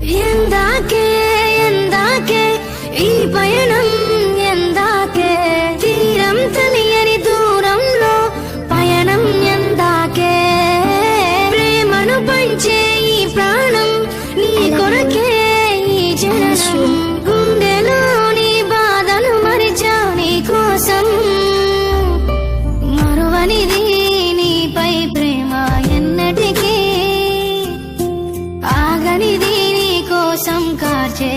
ఎందాకే ఎందాకే ఈ పయనం, ఎందాకే తీరం తెలియని దూరంలో పయనం, ఎందాకే ప్రేమను పంచే ఈ ప్రాణం నీ కొరకే ఈ జననం, గుండెలోని బాధను మరిచా నీ కోసం, మరువనిది నీపై ప్రేమ ఎన్నటికీ ఆగనిది నీ కోసం కార్చే